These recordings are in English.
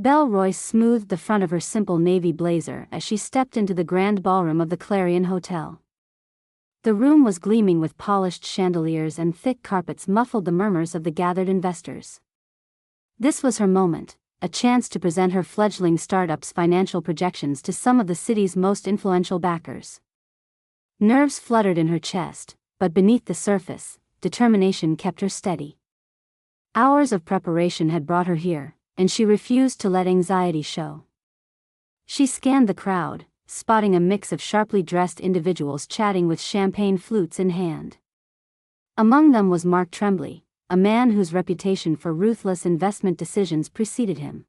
Belle Royce smoothed the front of her simple navy blazer as she stepped into the grand ballroom of the Clarion Hotel. The room was gleaming with polished chandeliers, and thick carpets muffled the murmurs of the gathered investors. This was her moment, a chance to present her fledgling startup's financial projections to some of the city's most influential backers. Nerves fluttered in her chest, but beneath the surface, determination kept her steady. Hours of preparation had brought her here, and she refused to let anxiety show. She scanned the crowd, spotting a mix of sharply dressed individuals chatting with champagne flutes in hand. Among them was Mark Tremblay, a man whose reputation for ruthless investment decisions preceded him.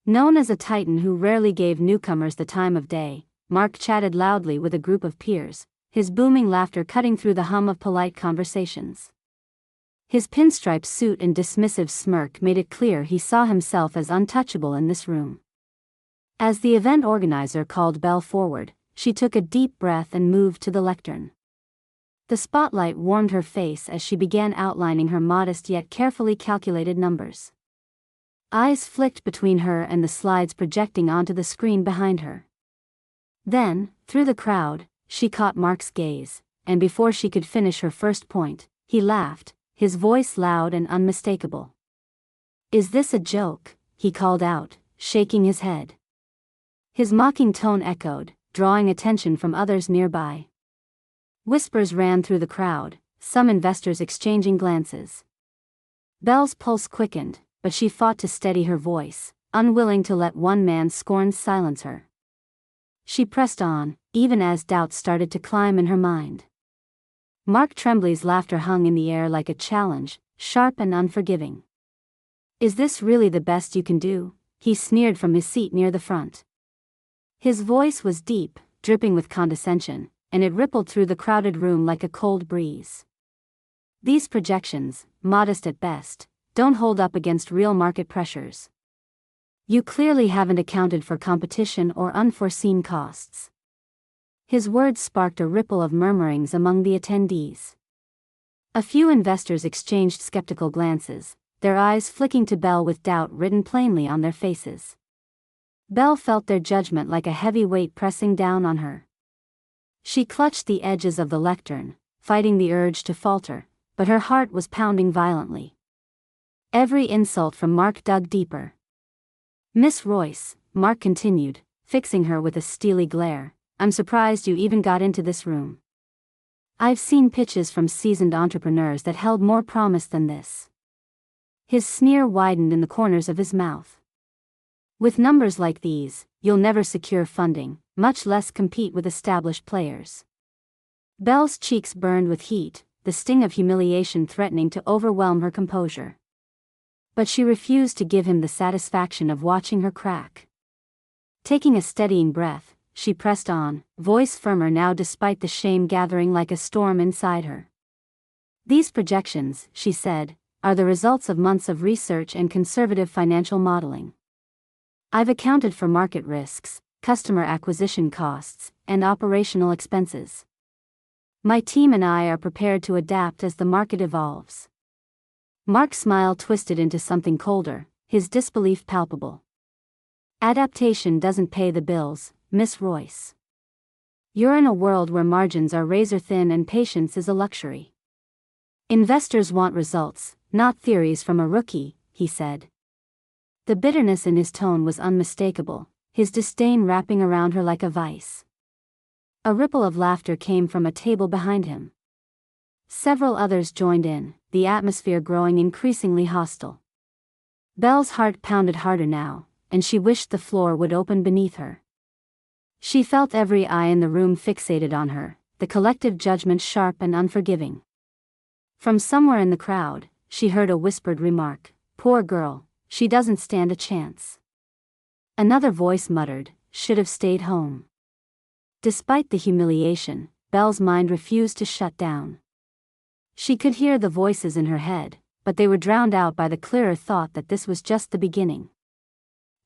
Known as a titan who rarely gave newcomers the time of day, Mark chatted loudly with a group of peers, his booming laughter cutting through the hum of polite conversations. His pinstripe suit and dismissive smirk made it clear he saw himself as untouchable in this room. As the event organizer called Belle forward, she took a deep breath and moved to the lectern. The spotlight warmed her face as she began outlining her modest yet carefully calculated numbers. Eyes flicked between her and the slides projecting onto the screen behind her. Then, through the crowd, she caught Mark's gaze, and before she could finish her first point, he laughed, his voice loud and unmistakable. "Is this a joke?" he called out, shaking his head. His mocking tone echoed, drawing attention from others nearby. Whispers ran through the crowd, some investors exchanging glances. Belle's pulse quickened, but she fought to steady her voice, unwilling to let one man's scorn silence her. She pressed on, even as doubts started to climb in her mind. Mark Tremblay's laughter hung in the air like a challenge, sharp and unforgiving. "Is this really the best you can do?" he sneered from his seat near the front. His voice was deep, dripping with condescension, and it rippled through the crowded room like a cold breeze. "These projections, modest at best, don't hold up against real market pressures. You clearly haven't accounted for competition or unforeseen costs." His words sparked a ripple of murmurings among the attendees. A few investors exchanged skeptical glances, their eyes flicking to Belle with doubt written plainly on their faces. Belle felt their judgment like a heavy weight pressing down on her. She clutched the edges of the lectern, fighting the urge to falter, but her heart was pounding violently. Every insult from Mark dug deeper. "Miss Royce," Mark continued, fixing her with a steely glare, "I'm surprised you even got into this room. I've seen pitches from seasoned entrepreneurs that held more promise than this." His sneer widened in the corners of his mouth. "With numbers like these, you'll never secure funding, much less compete with established players." Belle's cheeks burned with heat, the sting of humiliation threatening to overwhelm her composure. But she refused to give him the satisfaction of watching her crack. Taking a steadying breath, she pressed on, voice firmer now despite the shame gathering like a storm inside her. "These projections," she said, "are the results of months of research and conservative financial modeling. I've accounted for market risks, customer acquisition costs, and operational expenses. My team and I are prepared to adapt as the market evolves." Mark's smile twisted into something colder, his disbelief palpable. "Adaptation doesn't pay the bills, Miss Royce. You're in a world where margins are razor thin and patience is a luxury. Investors want results, not theories from a rookie," he said. The bitterness in his tone was unmistakable, his disdain wrapping around her like a vice. A ripple of laughter came from a table behind him. Several others joined in, the atmosphere growing increasingly hostile. Belle's heart pounded harder now, and she wished the floor would open beneath her. She felt every eye in the room fixated on her, the collective judgment sharp and unforgiving. From somewhere in the crowd, she heard a whispered remark, "Poor girl, she doesn't stand a chance." Another voice muttered, "Should have stayed home." Despite the humiliation, Belle's mind refused to shut down. She could hear the voices in her head, but they were drowned out by the clearer thought that this was just the beginning.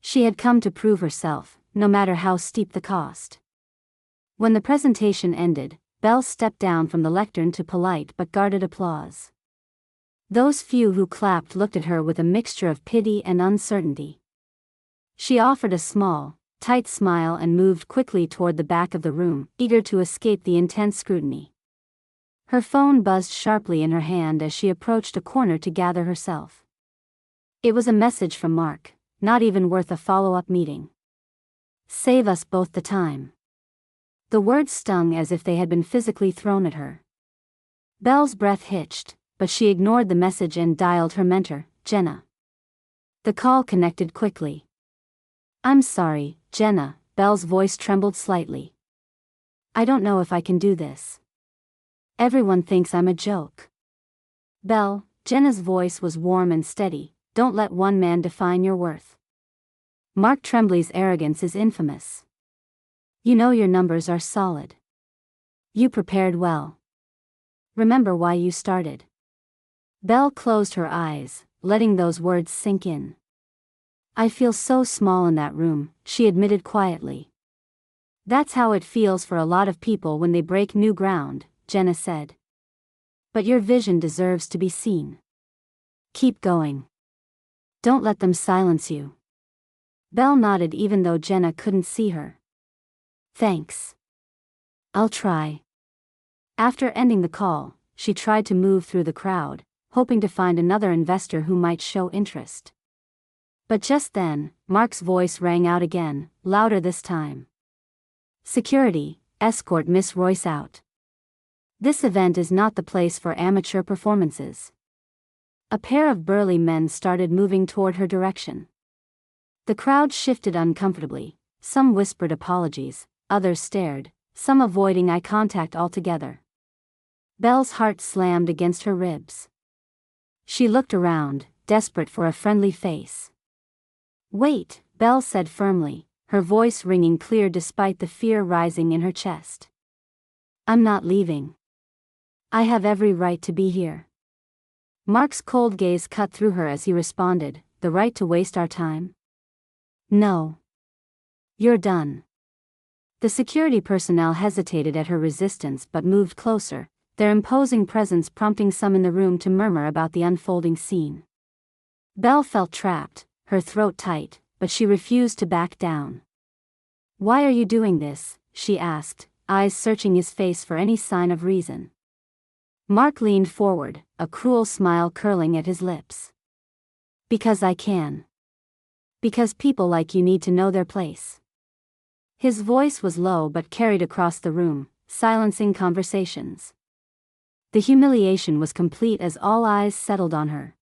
She had come to prove herself, no matter how steep the cost. When the presentation ended, Belle stepped down from the lectern to polite but guarded applause. Those few who clapped looked at her with a mixture of pity and uncertainty. She offered a small, tight smile and moved quickly toward the back of the room, eager to escape the intense scrutiny. Her phone buzzed sharply in her hand as she approached a corner to gather herself. It was a message from Mark, not even worth a follow-up meeting. Save us both the time. The words stung as if they had been physically thrown at her. Belle's breath hitched, but she ignored the message and dialed her mentor, Jenna. The call connected quickly. "I'm sorry, Jenna," Belle's voice trembled slightly. "I don't know if I can do this. Everyone thinks I'm a joke." "Belle," Jenna's voice was warm and steady, "don't let one man define your worth. Mark Tremblay's arrogance is infamous. You know your numbers are solid. You prepared well. Remember why you started." Belle closed her eyes, letting those words sink in. "I feel so small in that room," she admitted quietly. "That's how it feels for a lot of people when they break new ground," Jenna said. "But your vision deserves to be seen. Keep going. Don't let them silence you." Belle nodded even though Jenna couldn't see her. "Thanks. I'll try." After ending the call, she tried to move through the crowd, hoping to find another investor who might show interest. But just then, Mark's voice rang out again, louder this time. "Security, escort Miss Royce out. This event is not the place for amateur performances." A pair of burly men started moving toward her direction. The crowd shifted uncomfortably, some whispered apologies, others stared, some avoiding eye contact altogether. Belle's heart slammed against her ribs. She looked around, desperate for a friendly face. "Wait," Belle said firmly, her voice ringing clear despite the fear rising in her chest. "I'm not leaving. I have every right to be here." Mark's cold gaze cut through her as he responded, "The right to waste our time? No. You're done." The security personnel hesitated at her resistance but moved closer, their imposing presence prompting some in the room to murmur about the unfolding scene. Belle felt trapped, her throat tight, but she refused to back down. "Why are you doing this?" she asked, eyes searching his face for any sign of reason. Mark leaned forward, a cruel smile curling at his lips. "Because I can. Because people like you need to know their place." His voice was low but carried across the room, silencing conversations. The humiliation was complete as all eyes settled on her.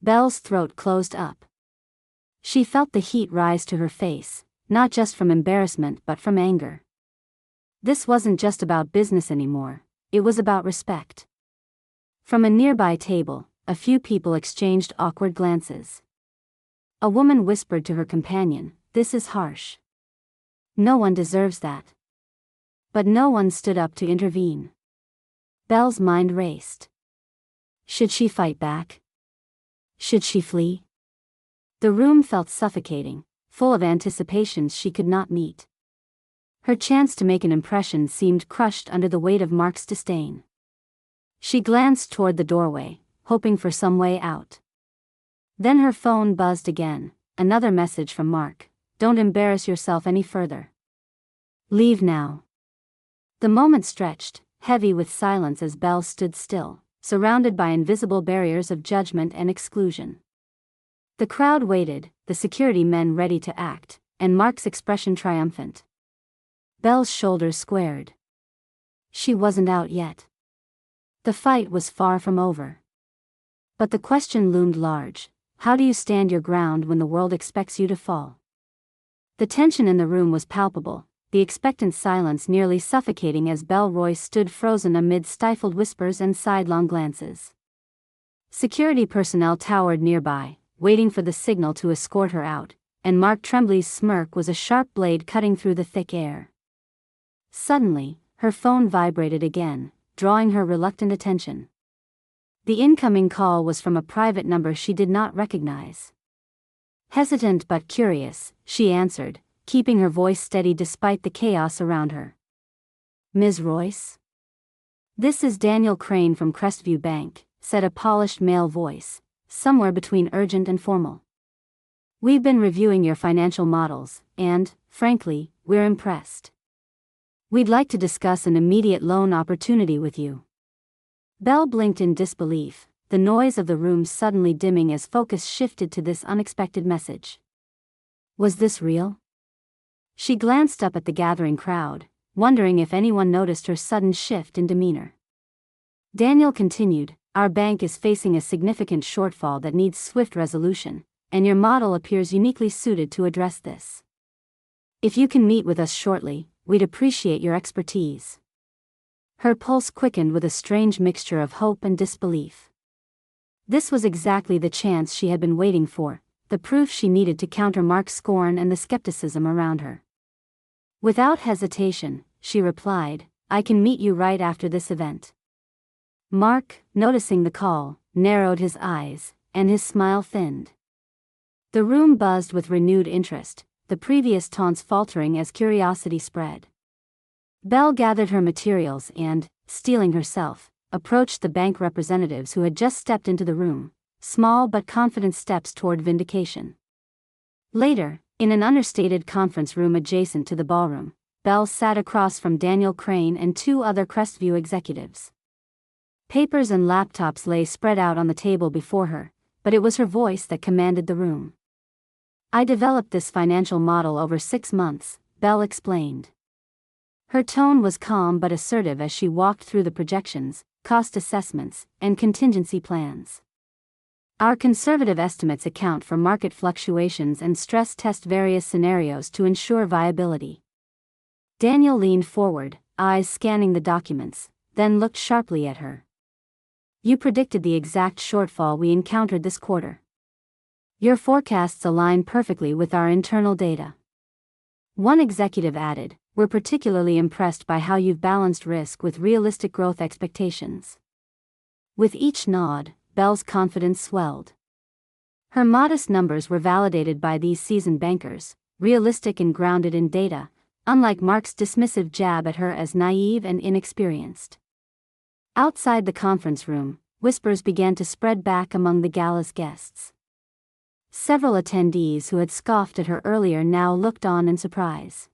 Belle's throat closed up. She felt the heat rise to her face, not just from embarrassment but from anger. This wasn't just about business anymore, it was about respect. From a nearby table, a few people exchanged awkward glances. A woman whispered to her companion, "This is harsh. No one deserves that." But no one stood up to intervene. Belle's mind raced. Should she fight back? Should she flee? The room felt suffocating, full of anticipations she could not meet. Her chance to make an impression seemed crushed under the weight of Mark's disdain. She glanced toward the doorway, hoping for some way out. Then her phone buzzed again, another message from Mark, "Don't embarrass yourself any further. Leave now." The moment stretched, heavy with silence as Belle stood still, surrounded by invisible barriers of judgment and exclusion. The crowd waited, the security men ready to act, and Mark's expression triumphant. Belle's shoulders squared. She wasn't out yet. The fight was far from over. But the question loomed large: how do you stand your ground when the world expects you to fall? The tension in the room was palpable, the expectant silence nearly suffocating as Belle Royce stood frozen amid stifled whispers and sidelong glances. Security personnel towered nearby, waiting for the signal to escort her out, and Mark Tremblay's smirk was a sharp blade cutting through the thick air. Suddenly, her phone vibrated again, drawing her reluctant attention. The incoming call was from a private number she did not recognize. Hesitant but curious, she answered, keeping her voice steady despite the chaos around her. "Ms. Royce? This is Daniel Crane from Crestview Bank," said a polished male voice, somewhere between urgent and formal. We've been reviewing your financial models, and, frankly, we're impressed. We'd like to discuss an immediate loan opportunity with you. Belle blinked in disbelief, the noise of the room suddenly dimming as focus shifted to this unexpected message. Was this real? She glanced up at the gathering crowd, wondering if anyone noticed her sudden shift in demeanor. Daniel continued, "Our bank is facing a significant shortfall that needs swift resolution, and your model appears uniquely suited to address this. If you can meet with us shortly, we'd appreciate your expertise." Her pulse quickened with a strange mixture of hope and disbelief. This was exactly the chance she had been waiting for, the proof she needed to counter Mark's scorn and the skepticism around her. Without hesitation, she replied, "I can meet you right after this event." Mark, noticing the call, narrowed his eyes, and his smile thinned. The room buzzed with renewed interest, the previous taunts faltering as curiosity spread. Belle gathered her materials and, steeling herself, approached the bank representatives who had just stepped into the room, small but confident steps toward vindication. Later, in an understated conference room adjacent to the ballroom, Belle sat across from Daniel Crane and two other Crestview executives. Papers and laptops lay spread out on the table before her, but it was her voice that commanded the room. "I developed this financial model over 6 months," Belle explained. Her tone was calm but assertive as she walked through the projections, cost assessments, and contingency plans. "Our conservative estimates account for market fluctuations and stress test various scenarios to ensure viability." Daniel leaned forward, eyes scanning the documents, then looked sharply at her. "You predicted the exact shortfall we encountered this quarter. Your forecasts align perfectly with our internal data." One executive added, "We're particularly impressed by how you've balanced risk with realistic growth expectations." With each nod, Belle's confidence swelled. Her modest numbers were validated by these seasoned bankers, realistic and grounded in data, unlike Mark's dismissive jab at her as naive and inexperienced. Outside the conference room, whispers began to spread back among the gala's guests. Several attendees who had scoffed at her earlier now looked on in surprise.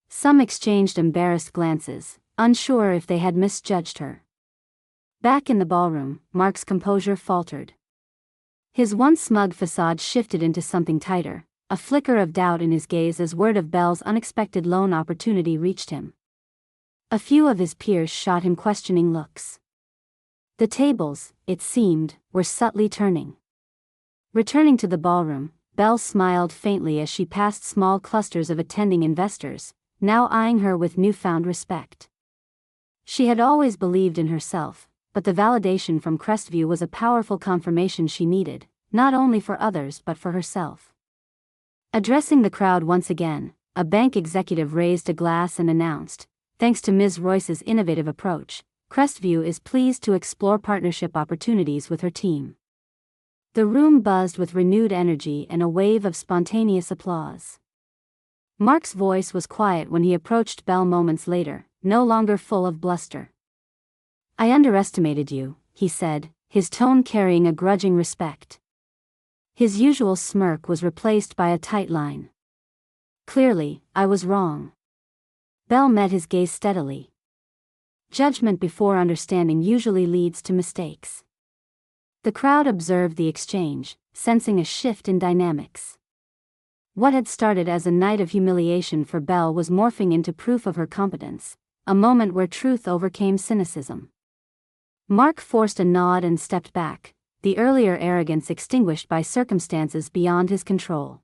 Some exchanged embarrassed glances, unsure if they had misjudged her. Back in the ballroom, Mark's composure faltered. His once smug facade shifted into something tighter, a flicker of doubt in his gaze as word of Belle's unexpected loan opportunity reached him. A few of his peers shot him questioning looks. The tables, it seemed, were subtly turning. Returning to the ballroom, Belle smiled faintly as she passed small clusters of attending investors, now eyeing her with newfound respect. She had always believed in herself, but the validation from Crestview was a powerful confirmation she needed, not only for others but for herself. Addressing the crowd once again, a bank executive raised a glass and announced, "Thanks to Ms. Royce's innovative approach, Crestview is pleased to explore partnership opportunities with her team." The room buzzed with renewed energy and a wave of spontaneous applause. Mark's voice was quiet when he approached Belle moments later, no longer full of bluster. "I underestimated you," he said, his tone carrying a grudging respect. His usual smirk was replaced by a tight line. "Clearly, I was wrong." Belle met his gaze steadily. Judgment before understanding usually leads to mistakes. The crowd observed the exchange, sensing a shift in dynamics. What had started as a night of humiliation for Belle was morphing into proof of her competence, a moment where truth overcame cynicism. Mark forced a nod and stepped back, the earlier arrogance extinguished by circumstances beyond his control.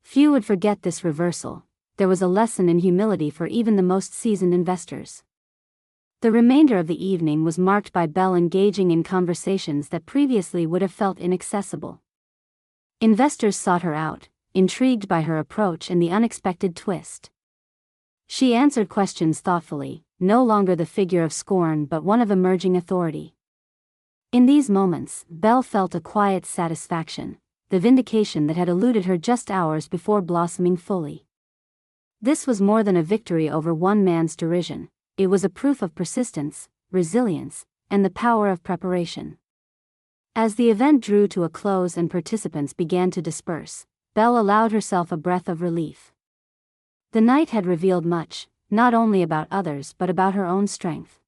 Few would forget this reversal. There was a lesson in humility for even the most seasoned investors. The remainder of the evening was marked by Belle engaging in conversations that previously would have felt inaccessible. Investors sought her out, intrigued by her approach and the unexpected twist. She answered questions thoughtfully, no longer the figure of scorn but one of emerging authority. In these moments, Belle felt a quiet satisfaction, the vindication that had eluded her just hours before blossoming fully. This was more than a victory over one man's derision. It was a proof of persistence, resilience, and the power of preparation. As the event drew to a close and participants began to disperse, Belle allowed herself a breath of relief. The night had revealed much, not only about others but about her own strength.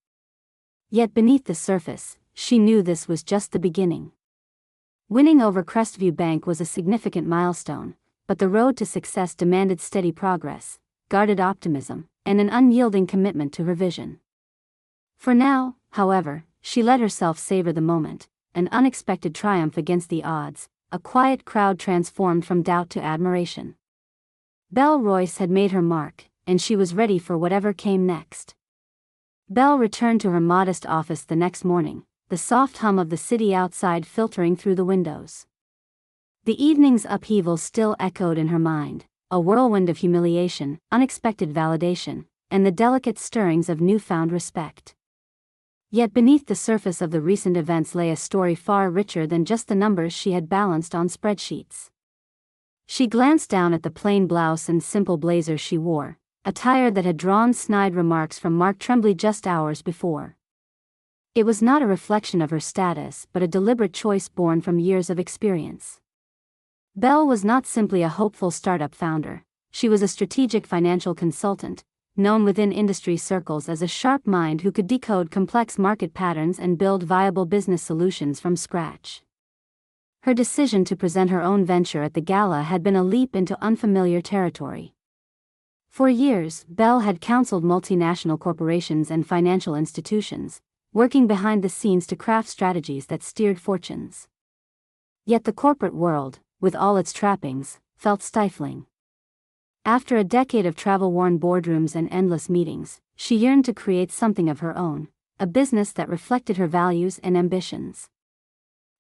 Yet beneath the surface, she knew this was just the beginning. Winning over Crestview Bank was a significant milestone, but the road to success demanded steady progress, guarded optimism, and an unyielding commitment to her vision. For now, however, she let herself savor the moment, an unexpected triumph against the odds, a quiet crowd transformed from doubt to admiration. Belle Royce had made her mark, and she was ready for whatever came next. Belle returned to her modest office the next morning, the soft hum of the city outside filtering through the windows. The evening's upheaval still echoed in her mind, a whirlwind of humiliation, unexpected validation, and the delicate stirrings of newfound respect. Yet beneath the surface of the recent events lay a story far richer than just the numbers she had balanced on spreadsheets. She glanced down at the plain blouse and simple blazer she wore, attire that had drawn snide remarks from Mark Tremblay just hours before. It was not a reflection of her status but a deliberate choice born from years of experience. Belle was not simply a hopeful startup founder, she was a strategic financial consultant, known within industry circles as a sharp mind who could decode complex market patterns and build viable business solutions from scratch. Her decision to present her own venture at the gala had been a leap into unfamiliar territory. For years, Belle had counseled multinational corporations and financial institutions, working behind the scenes to craft strategies that steered fortunes. Yet the corporate world, with all its trappings, felt stifling. After a decade of travel-worn boardrooms and endless meetings, she yearned to create something of her own, a business that reflected her values and ambitions.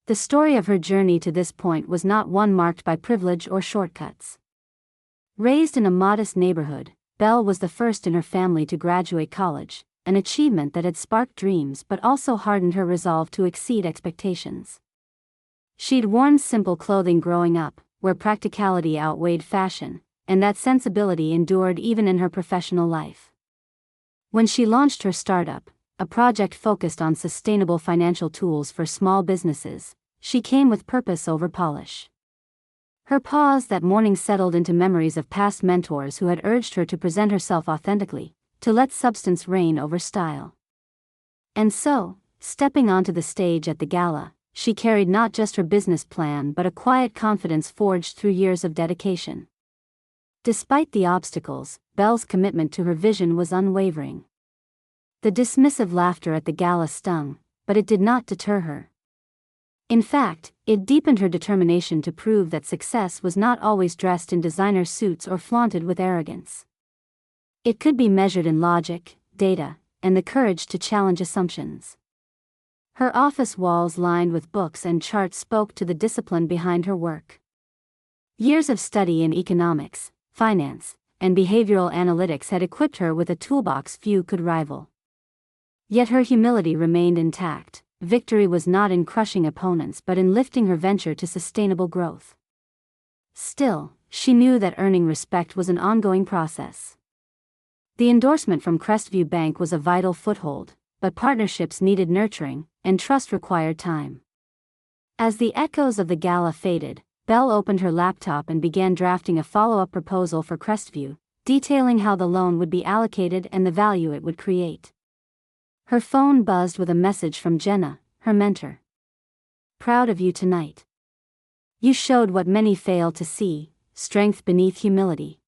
The story of her journey to this point was not one marked by privilege or shortcuts. Raised in a modest neighborhood, Belle was the first in her family to graduate college, an achievement that had sparked dreams but also hardened her resolve to exceed expectations. She'd worn simple clothing growing up, where practicality outweighed fashion, and that sensibility endured even in her professional life. When she launched her startup, a project focused on sustainable financial tools for small businesses, she came with purpose over polish. Her pause that morning settled into memories of past mentors who had urged her to present herself authentically, to let substance reign over style. And so, stepping onto the stage at the gala, she carried not just her business plan but a quiet confidence forged through years of dedication. Despite the obstacles, Belle's commitment to her vision was unwavering. The dismissive laughter at the gala stung, but it did not deter her. In fact, it deepened her determination to prove that success was not always dressed in designer suits or flaunted with arrogance. It could be measured in logic, data, and the courage to challenge assumptions. Her office walls lined with books and charts spoke to the discipline behind her work. Years of study in economics, finance, and behavioral analytics had equipped her with a toolbox few could rival. Yet her humility remained intact. Victory was not in crushing opponents but in lifting her venture to sustainable growth. Still, she knew that earning respect was an ongoing process. The endorsement from Crestview Bank was a vital foothold, but partnerships needed nurturing, and trust required time. As the echoes of the gala faded, Belle opened her laptop and began drafting a follow-up proposal for Crestview, detailing how the loan would be allocated and the value it would create. Her phone buzzed with a message from Jenna, her mentor. "Proud of you tonight. You showed what many fail to see, strength beneath humility."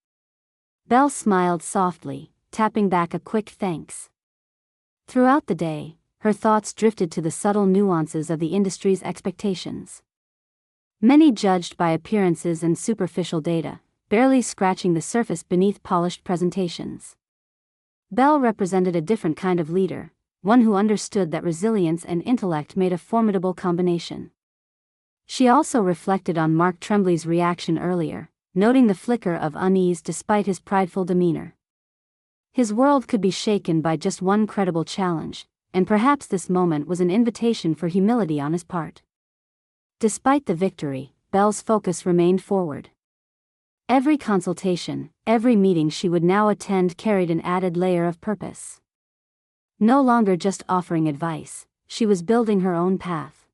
Belle smiled softly, tapping back a quick thanks. Throughout the day, her thoughts drifted to the subtle nuances of the industry's expectations. Many judged by appearances and superficial data, barely scratching the surface beneath polished presentations. Belle represented a different kind of leader, one who understood that resilience and intellect made a formidable combination. She also reflected on Mark Tremblay's reaction earlier, noting the flicker of unease despite his prideful demeanor. His world could be shaken by just one credible challenge, and perhaps this moment was an invitation for humility on his part. Despite the victory, Belle's focus remained forward. Every consultation, every meeting she would now attend carried an added layer of purpose. No longer just offering advice, she was building her own path.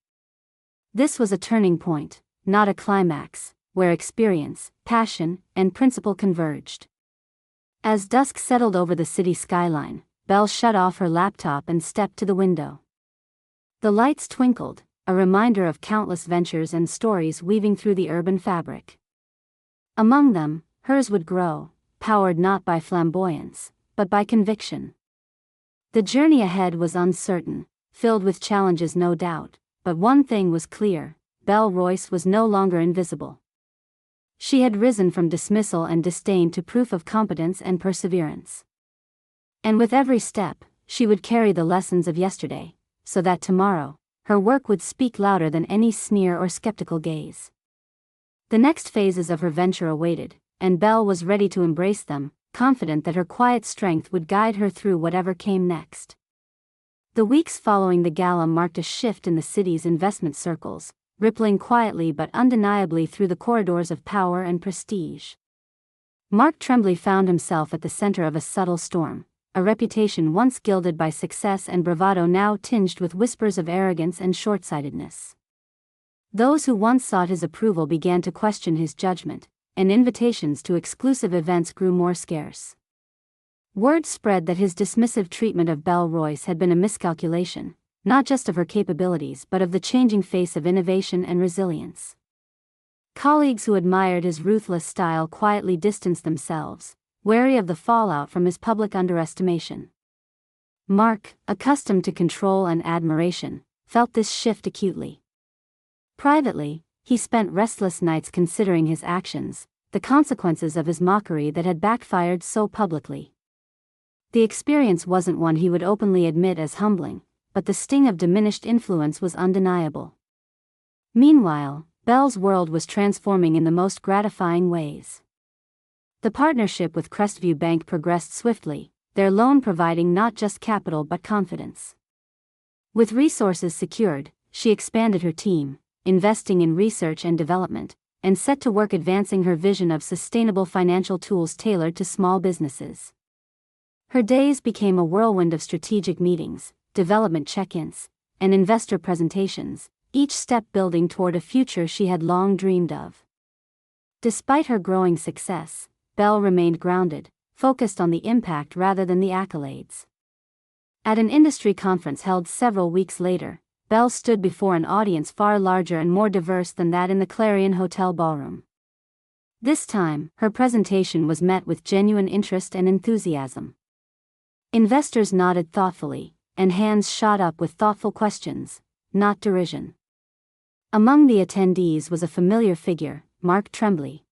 This was a turning point, not a climax, where experience, passion, and principle converged. As dusk settled over the city skyline, Belle shut off her laptop and stepped to the window. The lights twinkled, a reminder of countless ventures and stories weaving through the urban fabric. Among them, hers would grow, powered not by flamboyance, but by conviction. The journey ahead was uncertain, filled with challenges no doubt, but one thing was clear: Belle Royce was no longer invisible. She had risen from dismissal and disdain to proof of competence and perseverance. And with every step, she would carry the lessons of yesterday, so that tomorrow, her work would speak louder than any sneer or skeptical gaze. The next phases of her venture awaited, and Belle was ready to embrace them, confident that her quiet strength would guide her through whatever came next. The weeks following the gala marked a shift in the city's investment circles, rippling quietly but undeniably through the corridors of power and prestige. Mark Tremblay found himself at the center of a subtle storm, a reputation once gilded by success and bravado now tinged with whispers of arrogance and short-sightedness. Those who once sought his approval began to question his judgment, and invitations to exclusive events grew more scarce. Word spread that his dismissive treatment of Belle Royce had been a miscalculation, not just of her capabilities but of the changing face of innovation and resilience. Colleagues who admired his ruthless style quietly distanced themselves, wary of the fallout from his public underestimation. Mark, accustomed to control and admiration, felt this shift acutely. Privately, he spent restless nights considering his actions, the consequences of his mockery that had backfired so publicly. The experience wasn't one he would openly admit as humbling, but the sting of diminished influence was undeniable. Meanwhile, Belle's world was transforming in the most gratifying ways. The partnership with Crestview Bank progressed swiftly, their loan providing not just capital but confidence. With resources secured, she expanded her team, investing in research and development, and set to work advancing her vision of sustainable financial tools tailored to small businesses. Her days became a whirlwind of strategic meetings, development check-ins, and investor presentations, each step building toward a future she had long dreamed of. Despite her growing success, Belle remained grounded, focused on the impact rather than the accolades. At an industry conference held several weeks later, Belle stood before an audience far larger and more diverse than that in the Clarion Hotel ballroom. This time, her presentation was met with genuine interest and enthusiasm. Investors nodded thoughtfully, and hands shot up with thoughtful questions, not derision. Among the attendees was a familiar figure, Mark Tremblay.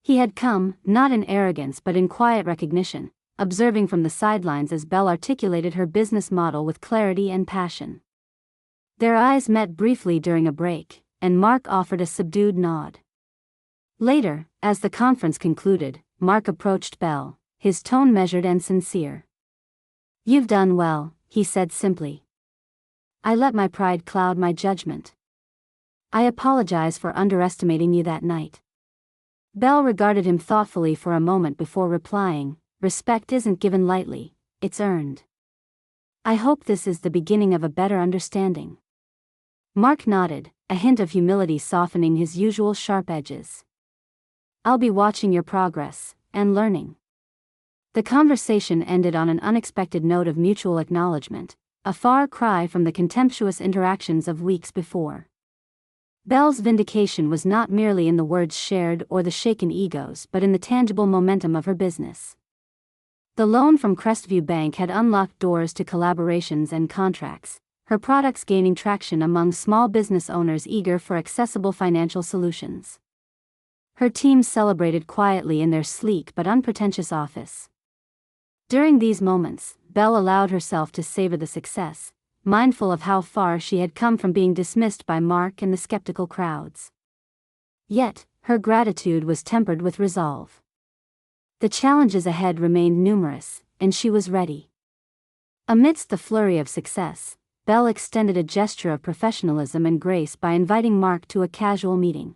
He had come, not in arrogance but in quiet recognition, observing from the sidelines as Belle articulated her business model with clarity and passion. Their eyes met briefly during a break, and Mark offered a subdued nod. Later, as the conference concluded, Mark approached Belle, his tone measured and sincere. "You've done well," he said simply. "I let my pride cloud my judgment. I apologize for underestimating you that night." Belle regarded him thoughtfully for a moment before replying, "Respect isn't given lightly, it's earned. I hope this is the beginning of a better understanding." Mark nodded, a hint of humility softening his usual sharp edges. "I'll be watching your progress, and learning." The conversation ended on an unexpected note of mutual acknowledgement, a far cry from the contemptuous interactions of weeks before. Belle's vindication was not merely in the words shared or the shaken egos but in the tangible momentum of her business. The loan from Crestview Bank had unlocked doors to collaborations and contracts, her products gaining traction among small business owners eager for accessible financial solutions. Her team celebrated quietly in their sleek but unpretentious office. During these moments, Belle allowed herself to savor the success, mindful of how far she had come from being dismissed by Mark and the skeptical crowds. Yet, her gratitude was tempered with resolve. The challenges ahead remained numerous, and she was ready. Amidst the flurry of success, Belle extended a gesture of professionalism and grace by inviting Mark to a casual meeting.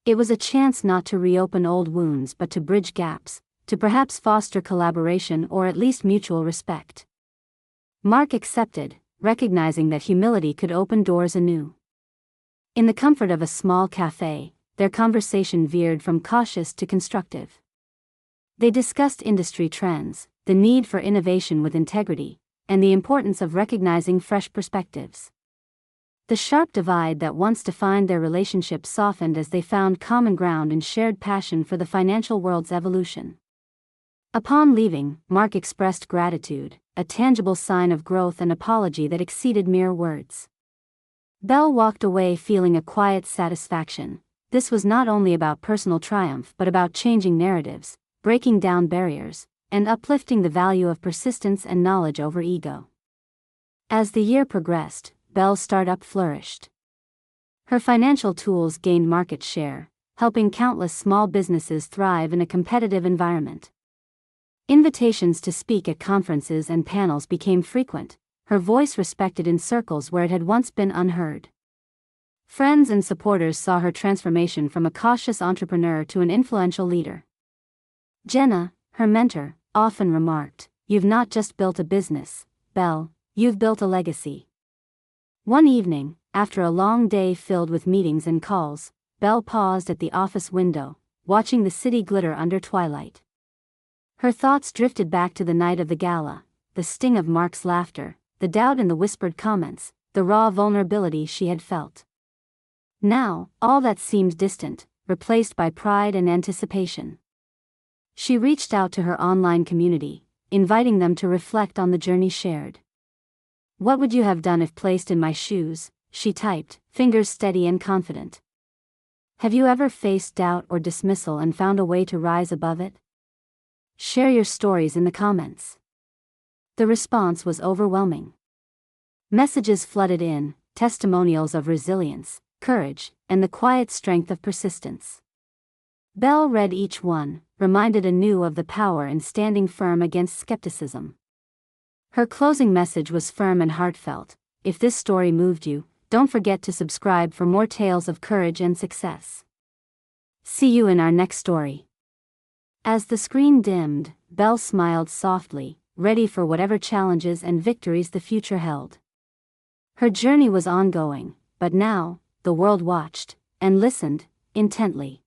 It was a chance not to reopen old wounds but to bridge gaps, to perhaps foster collaboration or at least mutual respect. Mark accepted, recognizing that humility could open doors anew. In the comfort of a small cafe, their conversation veered from cautious to constructive. They discussed industry trends, the need for innovation with integrity, and the importance of recognizing fresh perspectives. The sharp divide that once defined their relationship softened as they found common ground and shared passion for the financial world's evolution. Upon leaving, Mark expressed gratitude, a tangible sign of growth and apology that exceeded mere words. Belle walked away feeling a quiet satisfaction. This was not only about personal triumph but about changing narratives, breaking down barriers, and uplifting the value of persistence and knowledge over ego. As the year progressed, Belle's startup flourished. Her financial tools gained market share, helping countless small businesses thrive in a competitive environment. Invitations to speak at conferences and panels became frequent, her voice respected in circles where it had once been unheard. Friends and supporters saw her transformation from a cautious entrepreneur to an influential leader. Jenna, her mentor, often remarked, "You've not just built a business, Belle, you've built a legacy." One evening, after a long day filled with meetings and calls, Belle paused at the office window, watching the city glitter under twilight. Her thoughts drifted back to the night of the gala, the sting of Mark's laughter, the doubt in the whispered comments, the raw vulnerability she had felt. Now, all that seemed distant, replaced by pride and anticipation. She reached out to her online community, inviting them to reflect on the journey shared. "What would you have done if placed in my shoes?" she typed, fingers steady and confident. "Have you ever faced doubt or dismissal and found a way to rise above it? Share your stories in the comments." The response was overwhelming. Messages flooded in, testimonials of resilience, courage, and the quiet strength of persistence. Belle read each one, reminded anew of the power in standing firm against skepticism. Her closing message was firm and heartfelt. "If this story moved you, don't forget to subscribe for more tales of courage and success. See you in our next story." As the screen dimmed, Belle smiled softly, ready for whatever challenges and victories the future held. Her journey was ongoing, but now, the world watched, and listened, intently.